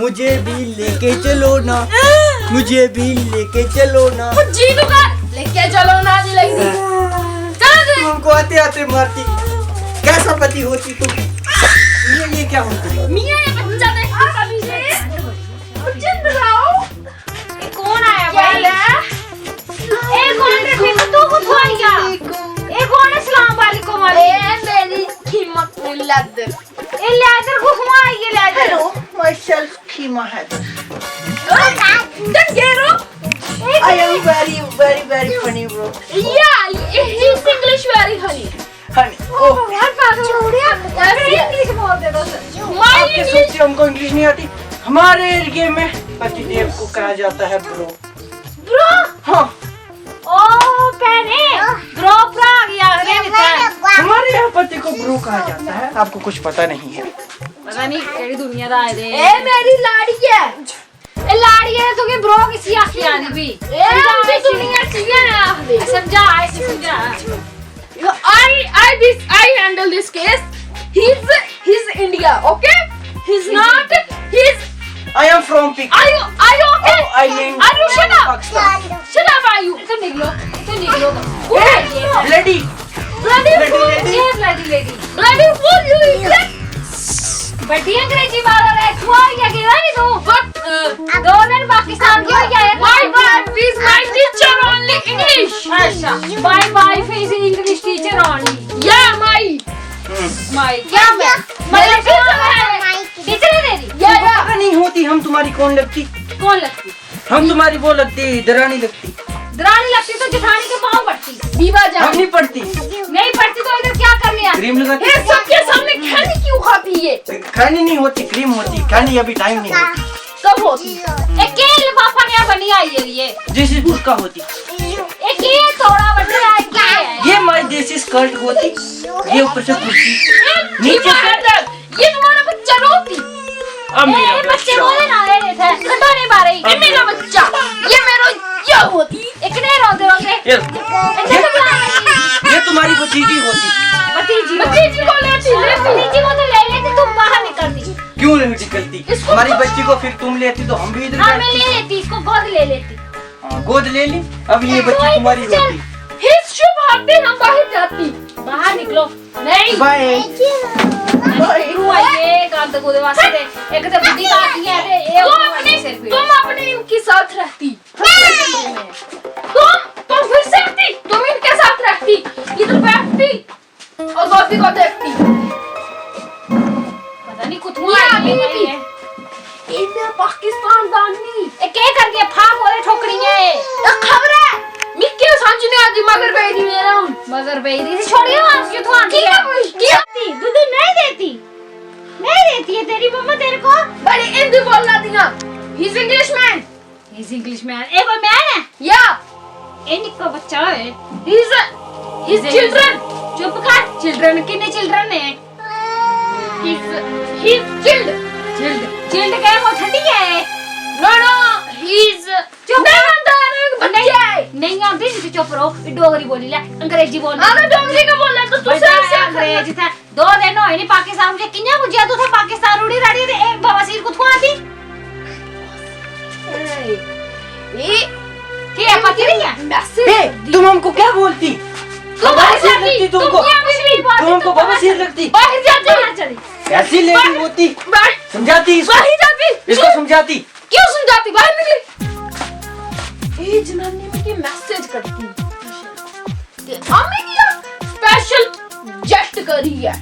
मुझे भी लेके चलो ना, मुझे भी लेके चलो ना। जी दुकान लेके चलो ना जी लगी। चलो तुमको आते आते मारती, कैसा पति होती तुम? ये क्या होता? मियां ये बच्चा देख कभी से जिंद रहो। ये कौन आया भाई? ए कौन रे फिर तू को खोलिया? ए कौन है सलाम वालेकुम वाली? ए मेरी कीमत मिलत। ए लेदर को हुआ ये लेदर। हेलो माय सेल्फ खीमा है। Dangero. I am very funny bro. Yeah, he's English very funny. Honey, oh, यार पागल हो गया। यार इंग्लिश बोल दे दो। आपके सोचते हमको इंग्लिश नहीं आती? हमारे एरिया में पतिदेव को कहा जाता है ब्रो। ब्रो? हाँ। ओ पहने। ब्रो प्रा गया रे बेटा। हमारे यहाँ पति को ब्रो कहा जाता है, आपको कुछ पता नहीं है। पता नहीं केड़ी दुनिया दा आए दे। ए मेरी लाड़ी है। ए लाड़ी है तो के ब्रो किसी आखी आनी भी। ए उनकी दुनिया चाहिए ना आखले। समझा ऐसे समझा। I handle this case. He's India, okay? He's not. He's. I am from Pig. Are you okay? Oh, I mean. Are you shut up? Pakistan. Shut up, are you? तो निकलो. Lady. Bloody fool. lady. ये bloody fool, you idiot. बड़ी अंग्रेजी बात है। तू आ गया कि नहीं तू? What? दो दिन पाकिस्तान की हो गया है। My wife is my teacher only English. अच्छा. My wife is English teacher only. Yeah, my. क्या मैं? मतलब टीचर है तेरी? पता नहीं होती हम तुम्हारी कौन लगती? कौन लगती? हम तुम्हारी वो लगती, दरानी लगती। दरानी लगती तो जेठानी के पाँव पड़ती। बीवा जा। हम नहीं पड़ती। नहीं पड़ती तो इधर क्या करने आती? क्रीम लगाती। ये सबके सामने खानी क्यों खाती है? खानी नहीं होती, क्रीम होती। खानी अभी टाइम नहीं होती। कब होती? एक के लिफाफा नया बनी आई है ये। जैसे बुर्का होती। एक ये थोड़ा बड़ा आई क्या है? ये माय देसी स्कर्ट होती। ये ऊपर से कुर्ती। नीचे से ये तुम्हारा बच्चा रोती। अब मेरा बच्चे बोले ना ये थे। घटो नहीं पा रही। ये मेरा बच्चा। ये मेरा ये होती। एक ने रोते। ये तुम्हारी भतीजी होती। भतीजी को लेती। भतीजी को तो ले लेती तुम बाहर निकलती। क्यों नहीं निकलती? हमारी बच्ची को फिर तुम लेती तो हम भी इधर हाँ मैं ले लेती इसको गोद ले लेती। गोद ले ली। अब ये बच्ची तुम्हारी होती। हिज शुभ आते हम बाहर जाती। बाहर निकलो। नहीं। बाय। तू आइए कांत को दे वास्ते एक तो बुद्धि आती है रे ये तुम अपने इनके साथ रहती। तुम फिर से रहती। तुम इनके साथ रहती। इधर बैठती और गोदी को देखती। पता नहीं कुछ हुआ है ये मेरा पाकिस्तान दानी ए के करके फाक वाले ठोकरियां है ये खबर है मिक्के समझने आती मगर बेरी मेरा मगर बेरी से छोड़िए आज जो तू आती है की दूध नहीं देती है तेरी मम्मा तेरे को बड़ी हिंदी बोलना दिया ही इज इंग्लिशमैन ए कोई मैन है या ए निक्का बच्चा है ही इज चिल्ड्रन चुप कर चिल्ड्रन कितने चिल्ड्रन है ही इज चिल्ड क्या वो ठंडी है नो ही इज चुप नहीं आती तो चुप रहो डोगरी बोली ले अंग्रेजी बोल अगर डोगरी का बोलना तो तू सही अंग्रेजी था 2 दिन होए नहीं पाकिस्तान मुझे किन्या बुझिया तू थे पाकिस्तान उड़ी रड़ी ते एक बवासीर को थुआ दी ये क्या पति नहीं है मैसेज तुम हमको क्या बोलती? बवासीर लगती तुमको? तुम हमको बवासीर लगती? बाहर जाती ऐसी लेडी होती। समझाती इसको? बाहर जाती इसको समझाती? क्यों समझाती बाहर निकली ये जनानी में के मैसेज करती कि हमें क्या स्पेशल जेट करी है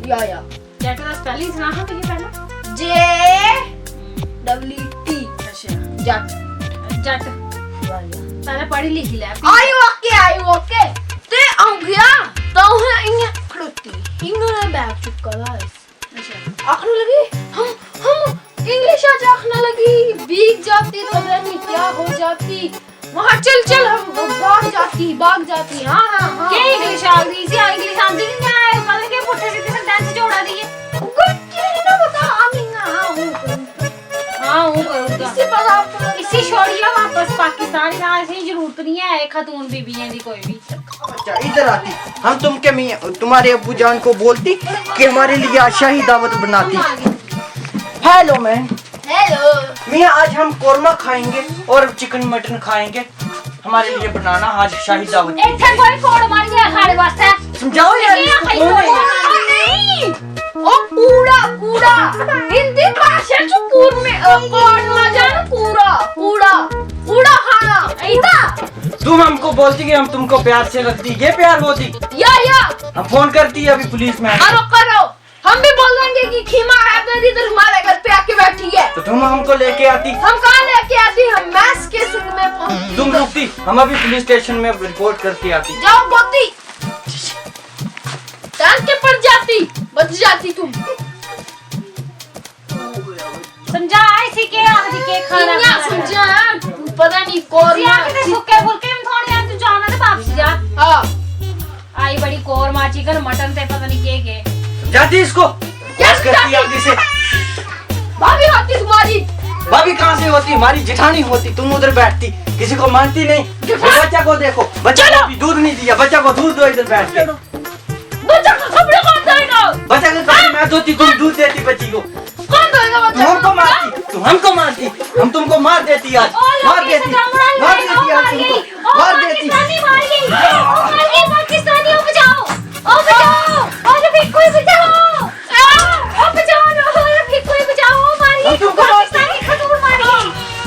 या जेट का स्पेलिंग सुना है तो ये पहला JWT अच्छा जट पहले पढ़ी लिखी ले आई ओके ते आ गया तो है इन्हें खड़ोती इन्होंने बैग चुका था अच्छा आखने लगी हम इंग्लिश आज आखने लगी भीग जाती तो पता नहीं क्या हो जाती वहाँ चल हम भाग जाती हाँ क्या इंग्लिश आ गई इसी इंग्लिश आती नहीं आए मतलब के पुट्ठे सीधे से डांस जोड़ा दिए कुछ नहीं बता अमीना हाँ हूँ करूँगा इसी पर आप इसी छोड़िए वापस पाकिस्तान यहाँ ऐसी जरूरत नहीं है खातून बीबियाँ दी कोई भी अच्छा इधर आती हम तुम के तुम्हारे अब्बू जान को बोलती कि हमारे लिए शाही दावत बनाती। हेलो मैन हेलो मियाँ आज हम कोरमा खाएंगे और चिकन मटन खाएंगे। हमारे लिए बनाना आज शाही दावत। इथे कोई कोड़ मार गया खाने वास्ते। समझाओ यार इसको कौन है? नहीं ओ कूड़ा कूड़ा हिंदी भाषा च पूर में कोड़ ना जान कूड़ा कूड़ा कूड़ा खाना ऐसा। तुम हमको बोलती कि हम तुमको प्यार से रखती, ये प्यार होती? या हम फोन करती है अभी पुलिस में। करो करो, हम भी बोलेंगे कि खीमा है तो इधर हमारे घर पे आके बैठी है। तो तुम हमको लेके आती? हम कहाँ लेके आती, हम मैस के संग में पहुंचती। तुम रुकती, हम अभी पुलिस स्टेशन में रिपोर्ट करके आती। जाओ बोती टांग के पड़ जाती, बच जाती तुम। समझा ऐसी के आदि के खाना क्या समझा पता नहीं कौन या के सुक्के फुलके में थोड़ी आ तू जाना ते वापस जा। हां आई बड़ी कोरमा चिकन मटन ते पता नहीं के जाती इसको क्या करती आगे से। भाभी होती तुम्हारी। भाभी कहाँ से होती? हमारी जेठानी होती। तुम उधर बैठती, किसी को मानती नहीं। बच्चा को देखो, बच्चा को अभी दूध नहीं दिया, बच्चा को दूध दो इधर बैठ के। बच्चा का कपड़े कौन धोएगा? बच्चा को कपड़े मैं धोती, तुम दूध देती बच्ची को। कौन धोएगा तुम बच्चा? हमको मारती, तुम हमको मारती, हम तुमको मार देती आज, मार देती आज तुमको, मार देती। पाकिस्तानी ओ रफीक कोई बचाओ, ओ बचाओ रफीक कोई बचाओ, मारी हम तुमको मारती। पाकिस्तानी खतूर मारी,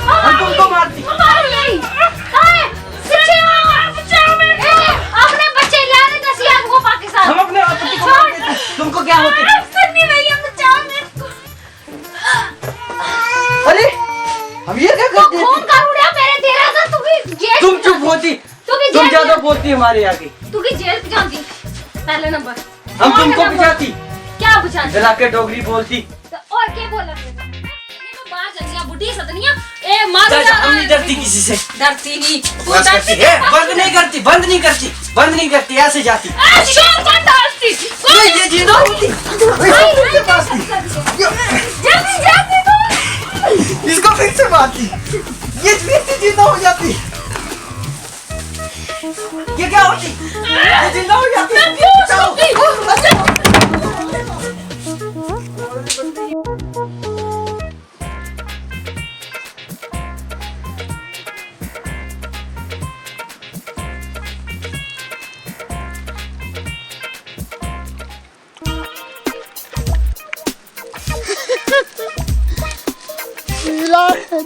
हम तुमको मारती। अपने बच्चे लाने दसिया को पाकिस्तान। हम अपने पति को मार देते, तुमको क्या होती? अरे हम ये क्या करते फोन थे? कर उड़िया मेरे तेरा था तू भी जेल तुम चुप होती, तू भी तुम जेल ज्यादा बोलती हमारे आगे। तू भी जेल पे जाती पहले नंबर। हम और तुमको नंबर। बुझाती, क्या बुझाती जला के डोगरी बोलती। तो और क्या बोला ये मैं बाहर चल गया बुढ़ी सदनिया ए मार चाचा, हम नहीं डरती किसी से। डरती नहीं तू बस करती डरती है, बंद नहीं करती, बंद नहीं करती, बंद नहीं करती, ऐसे जाती। शोर कौन डरती ये जिंदा होती, इसको जाती तू फिर से मारती, ये फिर से जिंदा हो जाती। ये क्या होती? ये जिंदा हो जाती।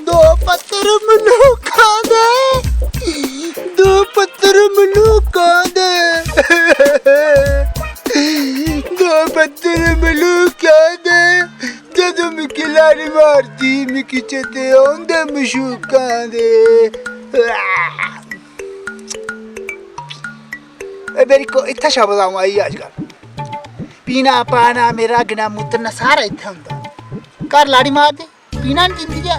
दो पत्थर मनुका दे, दो पत्थर मनुका दे, दो पत्थर मनुका दे। जदों मिकी लारी मारती मिकी चेते आंदे मशूका दे। मेरी को इत्थै शब्द आऊं आई अजकल पीना पाना मेरा गिना मुतरना सारा इत्थै हुंदा। घर लाड़ी मारदे पीना नहीं दिंदी जा,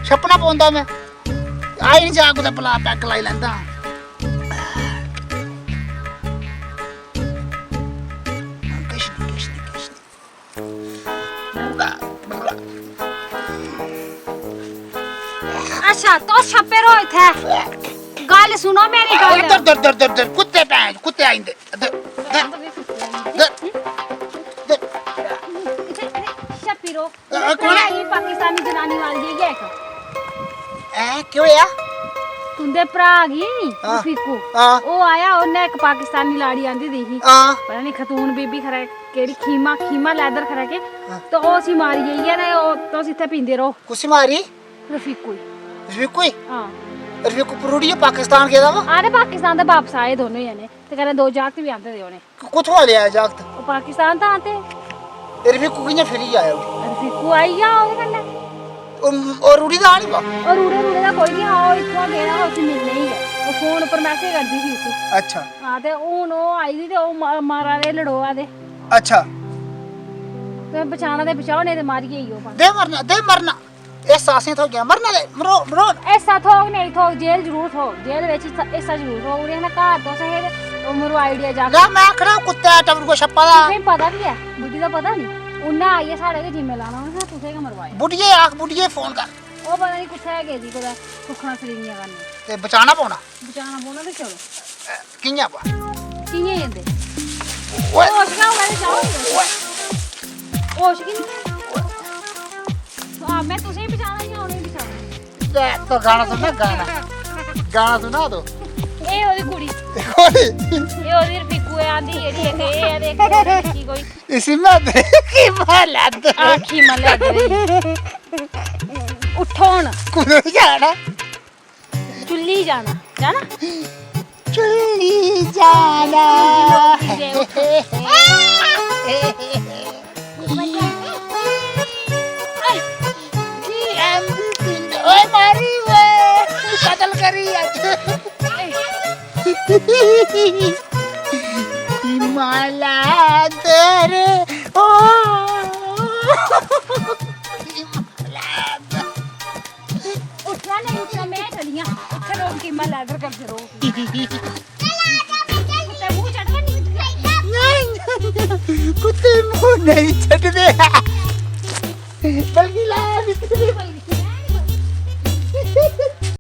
छप्पना पौंदा मैं आई नहीं जा कुदै भला पैग लाई लैंदा। किश नहीं अच्छा तो छप्पे रो थे गल सुनो मेरी गल दर दर दर दर दर कुत्ते पैं कुत्ते आइंदे शपीरो कौन है? ये पाकिस्तानी जनानी वाली ये का ऐ क्यों या तुंदे भरा गी हाँ। फिकू हाँ। ओ आया उन्ने एक पाकिस्तानी लाड़ी आंदी देखी हां पता नहीं खतून बीबी खरा केड़ी खीमा लैदर खरा के तो ओ सी मारी गई है ओ तो इथे पींदे रहो कुसी मारी रफीकू रफीकुई हां रफीकु पुरुड़ी पाकिस्तान गेदा वा आरे पाकिस्तान दे वापस आए दोनों जने ते कने दो जागत भी आंदे दे ओने कुथों ले आया जागत ओ पाकिस्तान दा आते रफीकु किने फिरी आया रफीकू आई जा ओदे कन्ने और रूड़ी दा नहीं वा और रूड़े दा कोई नहीं आओ इथों गया उसी मिलने ही है ओ फोन पर मैसेज करदी थी उसी अच्छा हां ते हुन ओ आई दी ते ओ मारा दे लड़ोआ दे अच्छा ते बचाना दे बचाओ नहीं ते मारी गई ओ दे मरना ए सासें तो गया मरना दे मरो मरो ऐसा थोक नहीं थोक जेल जरूर थोक जेल विच ऐसा जरूर थोक उरे ना घर तो सहे ओ मरो आईडिया जा गा मैं खड़ा कुत्ता टबर को छप्पा दा तुसें पता भी है बुड्ढी दा पता नहीं उन्ना आइए साढ़े के जिम्मे लाना उन्हें तुसें के मरवाया बुढ़िए आख बुढ़िए फोन कर ओ पता नहीं कुत्थे है गेदी कोदा सुखना सरीनियां करनी ते बचाना पौना बचाना पौना ते चलो कियां पा कियां जंदे ओए होश ना होवे ते जाओ होश की हाँ मैं तुझे ही बचाना या उन्हें बचाना तो गाना सुनना गाना सुना दो ए ओदी कुड़ी कोई ए ओदी रफीकू है आंदी जेड़ी है के ए देख की कोई इसी में की मालत आखी मले उठो न कुछ जाना चुल्ली जाना जाना चुल्ली जाना ओए मारी वे कतल करी आज हिमाला तेरे ओ उठना नहीं उठना मैं चलिया उठे रोक की मैं लैडर कर जरो कुत्ते मुंह चढ़ के कुत्ते मुंह नहीं चढ़ दे बल्कि ला